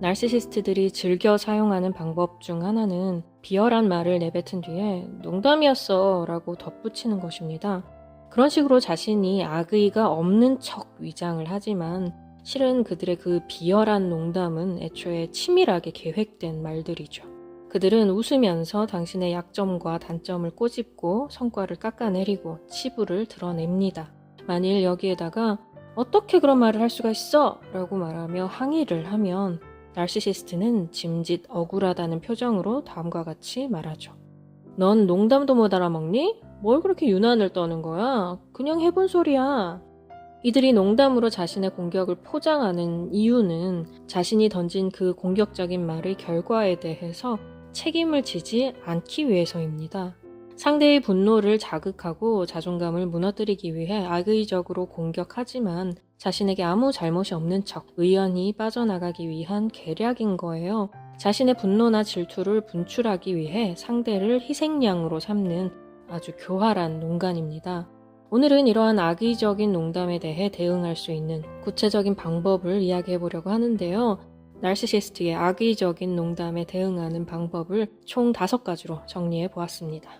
나르시시스트들이 즐겨 사용하는 방법 중 하나는 비열한 말을 내뱉은 뒤에 농담이었어 라고 덧붙이는 것입니다. 그런 식으로 자신이 악의가 없는 척 위장을 하지만 실은 그들의 그 비열한 농담은 애초에 치밀하게 계획된 말들이죠. 그들은 웃으면서 당신의 약점과 단점을 꼬집고 성과를 깎아내리고 치부를 드러냅니다. 만일 여기에다가 어떻게 그런 말을 할 수가 있어? 라고 말하며 항의를 하면 나르시시스트는 짐짓 억울하다는 표정으로 다음과 같이 말하죠. 넌 농담도 못 알아먹니? 뭘 그렇게 유난을 떠는 거야? 그냥 해본 소리야. 이들이 농담으로 자신의 공격을 포장하는 이유는 자신이 던진 그 공격적인 말의 결과에 대해서 책임을 지지 않기 위해서입니다. 상대의 분노를 자극하고 자존감을 무너뜨리기 위해 악의적으로 공격하지만 자신에게 아무 잘못이 없는 척 의연히 빠져나가기 위한 계략인 거예요. 자신의 분노나 질투를 분출하기 위해 상대를 희생양으로 삼는 아주 교활한 농간입니다. 오늘은 이러한 악의적인 농담에 대해 대응할 수 있는 구체적인 방법을 이야기해 보려고 하는데요. 나르시시스트의 악의적인 농담에 대응하는 방법을 총 5가지로 정리해 보았습니다.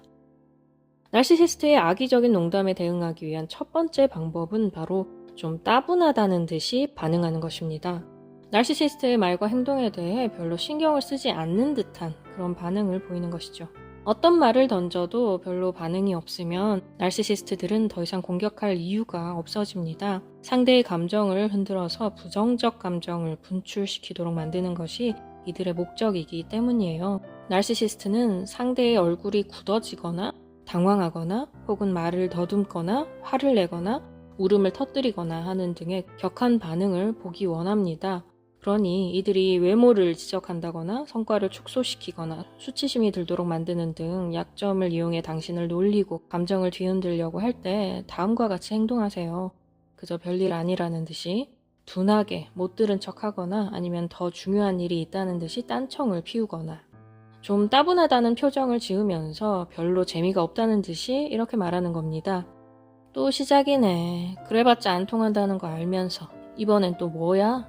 나르시시스트의 악의적인 농담에 대응하기 위한 첫 번째 방법은 바로 좀 따분하다는 듯이 반응하는 것입니다. 나르시시스트의 말과 행동에 대해 별로 신경을 쓰지 않는 듯한 그런 반응을 보이는 것이죠. 어떤 말을 던져도 별로 반응이 없으면 나르시시스트들은 더 이상 공격할 이유가 없어집니다. 상대의 감정을 흔들어서 부정적 감정을 분출시키도록 만드는 것이 이들의 목적이기 때문이에요. 나르시시스트는 상대의 얼굴이 굳어지거나 당황하거나 혹은 말을 더듬거나 화를 내거나 울음을 터뜨리거나 하는 등의 격한 반응을 보기 원합니다. 그러니 이들이 외모를 지적한다거나 성과를 축소시키거나 수치심이 들도록 만드는 등 약점을 이용해 당신을 놀리고 감정을 뒤흔들려고 할 때 다음과 같이 행동하세요. 그저 별일 아니라는 듯이 둔하게 못 들은 척하거나 아니면 더 중요한 일이 있다는 듯이 딴청을 피우거나 좀 따분하다는 표정을 지으면서 별로 재미가 없다는 듯이 이렇게 말하는 겁니다. 또 시작이네. 그래봤자 안 통한다는 거 알면서 이번엔 또 뭐야?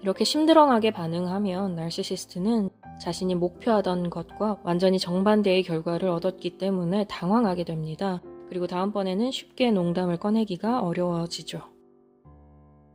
이렇게 심드렁하게 반응하면 나르시시스트는 자신이 목표하던 것과 완전히 정반대의 결과를 얻었기 때문에 당황하게 됩니다. 그리고 다음번에는 쉽게 농담을 꺼내기가 어려워지죠.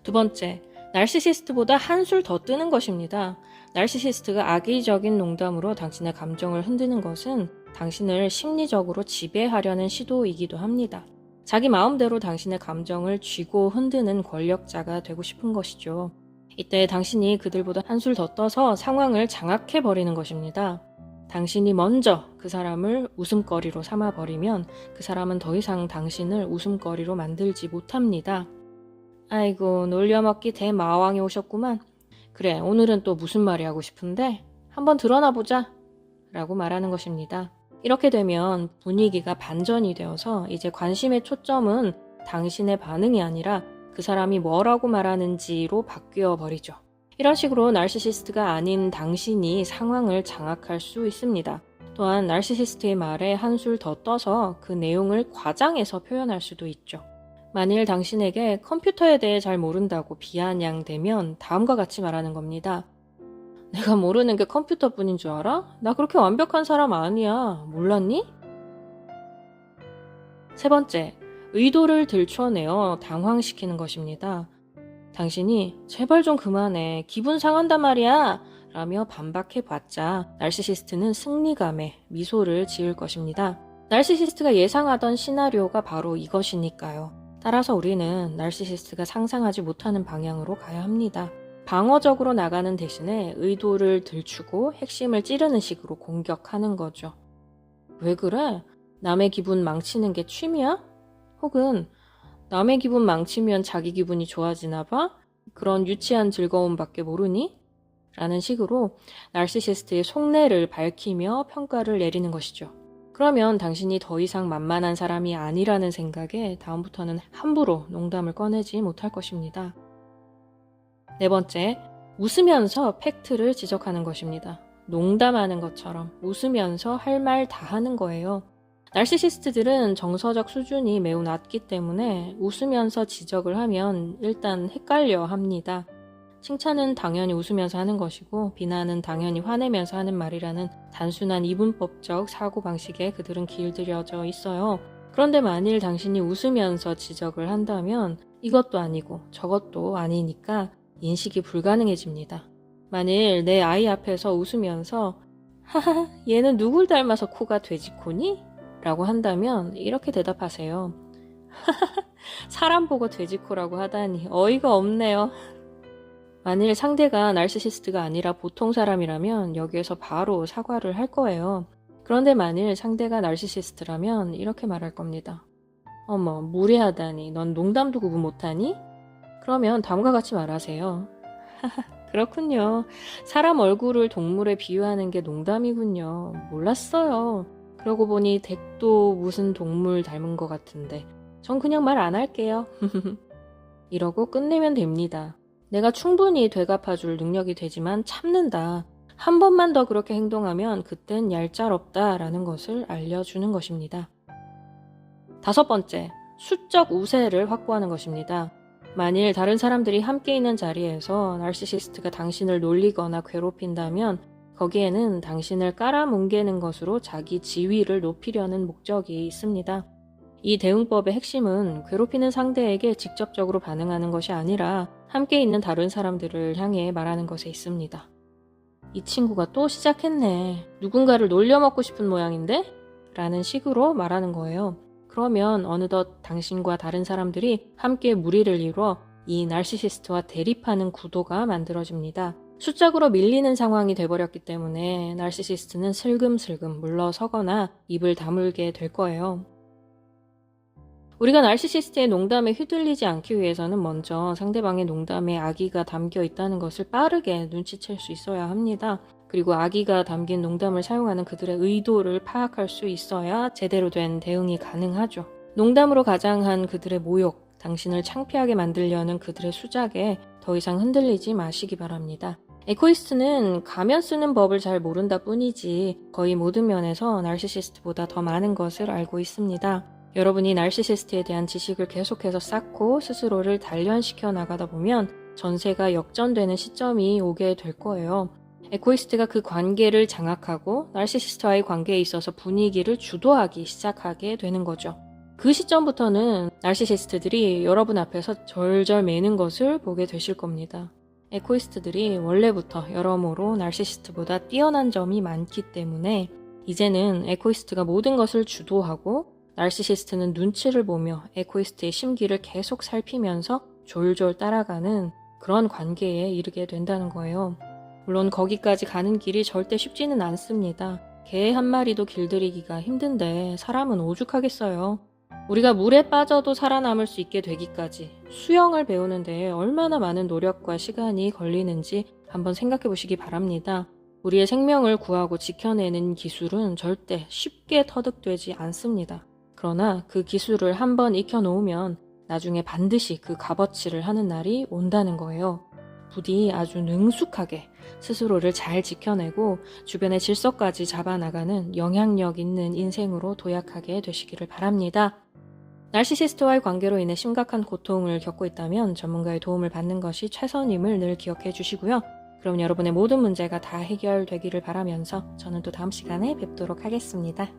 두 번째, 나르시시스트보다 한술 더 뜨는 것입니다. 나르시시스트가 악의적인 농담으로 당신의 감정을 흔드는 것은 당신을 심리적으로 지배하려는 시도이기도 합니다. 자기 마음대로 당신의 감정을 쥐고 흔드는 권력자가 되고 싶은 것이죠. 이때 당신이 그들보다 한술 더 떠서 상황을 장악해버리는 것입니다. 당신이 먼저 그 사람을 웃음거리로 삼아버리면 그 사람은 더 이상 당신을 웃음거리로 만들지 못합니다. 아이고, 놀려먹기 대마왕이 오셨구만. 그래, 오늘은 또 무슨 말이 하고 싶은데? 한번 드러나보자. 라고 말하는 것입니다. 이렇게 되면 분위기가 반전이 되어서 이제 관심의 초점은 당신의 반응이 아니라 그 사람이 뭐라고 말하는지로 바뀌어 버리죠. 이런 식으로 나르시시스트가 아닌 당신이 상황을 장악할 수 있습니다. 또한 나르시시스트의 말에 한술 더 떠서 그 내용을 과장해서 표현할 수도 있죠. 만일 당신에게 컴퓨터에 대해 잘 모른다고 비아냥대면 다음과 같이 말하는 겁니다. 내가 모르는 게 컴퓨터뿐인 줄 알아? 나 그렇게 완벽한 사람 아니야. 몰랐니? 세 번째, 의도를 들춰내어 당황시키는 것입니다. 당신이 제발 좀 그만해. 기분 상한단 말이야. 라며 반박해봤자 나르시시스트는 승리감에 미소를 지을 것입니다. 나르시시스트가 예상하던 시나리오가 바로 이것이니까요. 따라서 우리는 나르시시스트가 상상하지 못하는 방향으로 가야 합니다. 방어적으로 나가는 대신에 의도를 들추고 핵심을 찌르는 식으로 공격하는 거죠. 왜 그래? 남의 기분 망치는 게 취미야? 혹은 남의 기분 망치면 자기 기분이 좋아지나 봐? 그런 유치한 즐거움밖에 모르니? 라는 식으로 나르시시스트의 속내를 밝히며 평가를 내리는 것이죠. 그러면 당신이 더 이상 만만한 사람이 아니라는 생각에 다음부터는 함부로 농담을 꺼내지 못할 것입니다. 네 번째, 웃으면서 팩트를 지적하는 것입니다. 농담하는 것처럼 웃으면서 할 말 다 하는 거예요. 나르시시스트들은 정서적 수준이 매우 낮기 때문에 웃으면서 지적을 하면 일단 헷갈려 합니다. 칭찬은 당연히 웃으면서 하는 것이고 비난은 당연히 화내면서 하는 말이라는 단순한 이분법적 사고방식에 그들은 길들여져 있어요. 그런데 만일 당신이 웃으면서 지적을 한다면 이것도 아니고 저것도 아니니까 인식이 불가능해집니다. 만일 내 아이 앞에서 웃으면서 하하 얘는 누굴 닮아서 코가 돼지코니? 라고 한다면 이렇게 대답하세요. 사람 보고 돼지코라고 하다니 어이가 없네요. 만일 상대가 나르시시스트가 아니라 보통 사람이라면 여기에서 바로 사과를 할 거예요. 그런데 만일 상대가 나르시시스트라면 이렇게 말할 겁니다. 어머, 무례하다니. 넌 농담도 구분 못하니? 그러면 다음과 같이 말하세요. 그렇군요. 사람 얼굴을 동물에 비유하는 게 농담이군요. 몰랐어요. 그러고 보니 댁도 무슨 동물 닮은 것 같은데 전 그냥 말 안 할게요. 이러고 끝내면 됩니다. 내가 충분히 되갚아줄 능력이 되지만 참는다. 한 번만 더 그렇게 행동하면 그땐 얄짤없다 라는 것을 알려주는 것입니다. 5번째, 수적 우세를 확보하는 것입니다. 만일 다른 사람들이 함께 있는 자리에서 나르시시스트가 당신을 놀리거나 괴롭힌다면 거기에는 당신을 깔아뭉개는 것으로 자기 지위를 높이려는 목적이 있습니다. 이 대응법의 핵심은 괴롭히는 상대에게 직접적으로 반응하는 것이 아니라 함께 있는 다른 사람들을 향해 말하는 것에 있습니다. 이 친구가 또 시작했네. 누군가를 놀려먹고 싶은 모양인데? 라는 식으로 말하는 거예요. 그러면 어느덧 당신과 다른 사람들이 함께 무리를 이루어 이 나르시시스트와 대립하는 구도가 만들어집니다. 수적으로 밀리는 상황이 돼버렸기 때문에 나르시시스트는 슬금슬금 물러서거나 입을 다물게 될 거예요. 우리가 나르시시스트의 농담에 휘둘리지 않기 위해서는 먼저 상대방의 농담에 악의가 담겨 있다는 것을 빠르게 눈치챌 수 있어야 합니다. 그리고 악의가 담긴 농담을 사용하는 그들의 의도를 파악할 수 있어야 제대로 된 대응이 가능하죠. 농담으로 가장한 그들의 모욕, 당신을 창피하게 만들려는 그들의 수작에 더 이상 흔들리지 마시기 바랍니다. 에코이스트는 가면 쓰는 법을 잘 모른다 뿐이지 거의 모든 면에서 나르시시스트보다 더 많은 것을 알고 있습니다. 여러분이 나르시시스트에 대한 지식을 계속해서 쌓고 스스로를 단련시켜 나가다 보면 전세가 역전되는 시점이 오게 될 거예요. 에코이스트가 그 관계를 장악하고 나르시시스트와의 관계에 있어서 분위기를 주도하기 시작하게 되는 거죠. 그 시점부터는 나르시시스트들이 여러분 앞에서 절절 매는 것을 보게 되실 겁니다. 에코이스트들이 원래부터 여러모로 나르시시스트보다 뛰어난 점이 많기 때문에 이제는 에코이스트가 모든 것을 주도하고 나르시시스트는 눈치를 보며 에코이스트의 심기를 계속 살피면서 졸졸 따라가는 그런 관계에 이르게 된다는 거예요. 물론 거기까지 가는 길이 절대 쉽지는 않습니다. 개 한 마리도 길들이기가 힘든데 사람은 오죽하겠어요. 우리가 물에 빠져도 살아남을 수 있게 되기까지 수영을 배우는데 얼마나 많은 노력과 시간이 걸리는지 한번 생각해 보시기 바랍니다. 우리의 생명을 구하고 지켜내는 기술은 절대 쉽게 터득되지 않습니다. 그러나 그 기술을 한번 익혀놓으면 나중에 반드시 그 값어치를 하는 날이 온다는 거예요. 부디 아주 능숙하게 스스로를 잘 지켜내고 주변의 질서까지 잡아나가는 영향력 있는 인생으로 도약하게 되시기를 바랍니다. 나르시시스트와의 관계로 인해 심각한 고통을 겪고 있다면 전문가의 도움을 받는 것이 최선임을 늘 기억해 주시고요. 그럼 여러분의 모든 문제가 다 해결되기를 바라면서 저는 또 다음 시간에 뵙도록 하겠습니다.